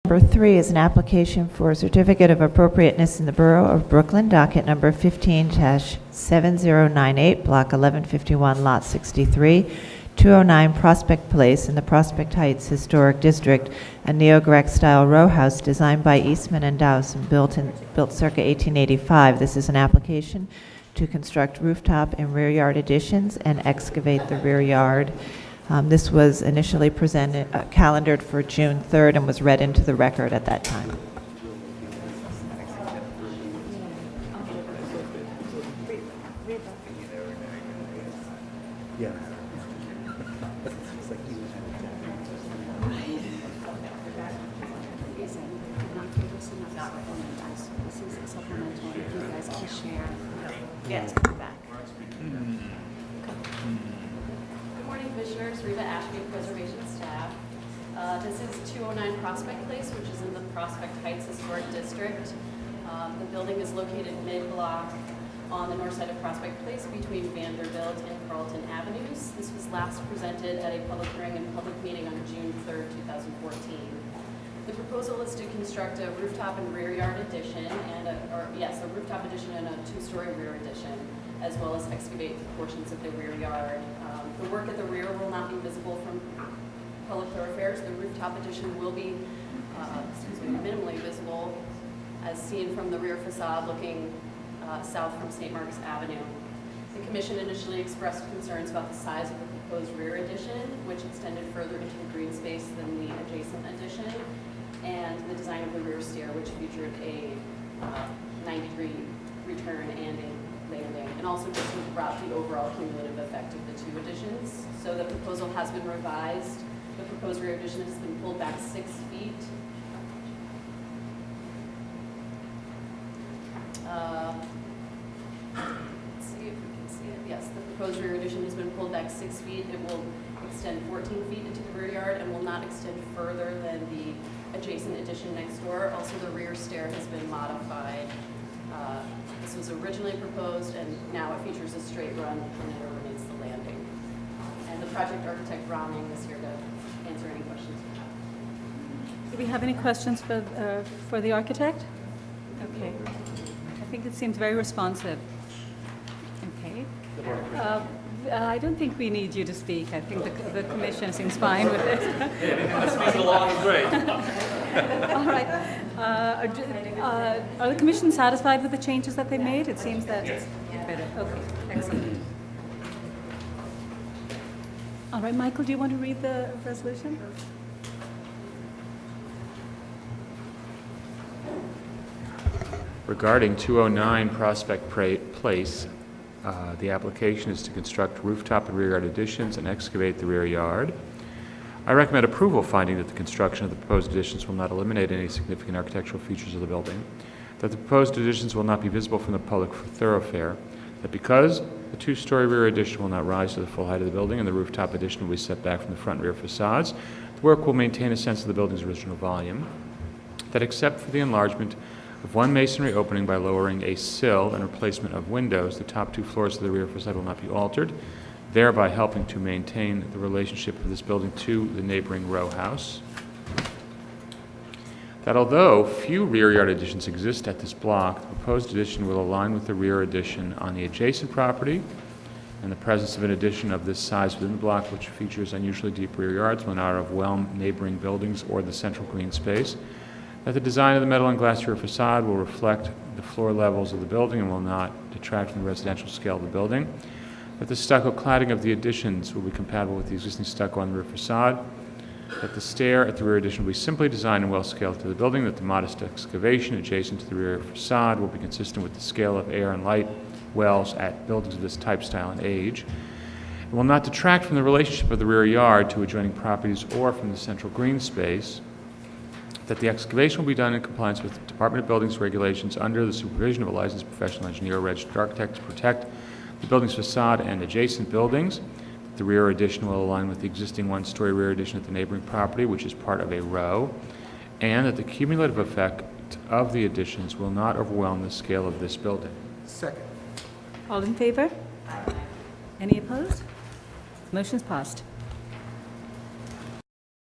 Number 3 is an application for a certificate of appropriateness in the Borough of Brooklyn, docket number 15-7098, block 1151, lot 63, 209 Prospect Place in the Prospect Heights Historic District, a neo-Gothic-style row house designed by Eastman and Dowson, built circa 1885. This is an application to construct rooftop and rear yard additions and excavate the rear yard. This was initially calendared for June 3rd and was read into the record at that time. Yeah. Yes, back. Good morning, Commissioners. Reba Ashby, Preservation Staff. This is 209 Prospect Place, which is in the Prospect Heights Historic District. The building is located mid-block on the north side of Prospect Place between Vanderbilt and Carlton Avenues. This was last presented at a public hearing and public meeting on June 3rd, 2014. The proposal is to construct a rooftop and rear yard addition and a rooftop addition and a two-story rear addition, as well as excavate portions of the rear yard. The work at the rear will not be visible from public thoroughfares. The rooftop addition will be, minimally visible as seen from the rear facade looking south from St. Mark's Avenue. The Commission initially expressed concerns about the size of the proposed rear addition, which extended further into the green space than the adjacent addition, and the design of the rear stair, which featured a 90-degree return and a landing, and also just brought the overall cumulative effect of the two additions. So the proposal has been revised. The proposed rear addition has been pulled back 6 feet. Let's see if we can see it. Yes, the proposed rear addition has been pulled back 6 feet. It will extend 14 feet into the rear yard and will not extend further than the adjacent addition next door. Also, the rear stair has been modified. This was originally proposed, and now it features a straight run and it eliminates the landing. And the project architect, Ronning, is here to answer any questions you have. Do we have any questions for the architect? Okay. I think it seems very responsive. Okay. I don't think we need you to speak. I think the commission seems fine with it. Speak along is great. All right. Are the commission satisfied with the changes that they made? It seems that it's better. Okay, excellent. All right, Michael, do you want to read the resolution? Regarding 209 Prospect Place, the application is to construct rooftop and rear yard additions and excavate the rear yard. I recommend approval, finding that the construction of the proposed additions will not eliminate any significant architectural features of the building, that the proposed additions will not be visible from the public thoroughfare, that because the two-story rear addition will not rise to the full height of the building and the rooftop addition will be set back from the front and rear facades, the work will maintain a sense of the building's original volume, that except for the enlargement of one masonry opening by lowering a sill and replacement of windows, the top 2 floors of the rear facade will not be altered, thereby helping to maintain the relationship of this building to the neighboring row house. That although few rear yard additions exist at this block, the proposed addition will align with the rear addition on the adjacent property, and the presence of an addition of this size within the block, which features unusually deep rear yards, will not overwhelm neighboring buildings or the central green space. That the design of the metal and glass rear facade will reflect the floor levels of the building and will not detract from the residential scale of the building. That the stucco cladding of the additions will be compatible with the existing stucco on the rear facade. That the stair at the rear addition will be simply designed and well scaled to the building. That the modest excavation adjacent to the rear facade will be consistent with the scale of air and light wells at buildings of this type, style, and age. It will not detract from the relationship of the rear yard to adjoining properties or from the central green space. That the excavation will be done in compliance with the Department of Buildings regulations under the supervision of a licensed professional engineer or registered architect to protect the building's facade and adjacent buildings. That the rear addition will align with the existing one-story rear addition at the neighboring property, which is part of a row, and that the cumulative effect of the additions will not overwhelm the scale of this building. Second. All in favor? Any opposed? Motion's passed.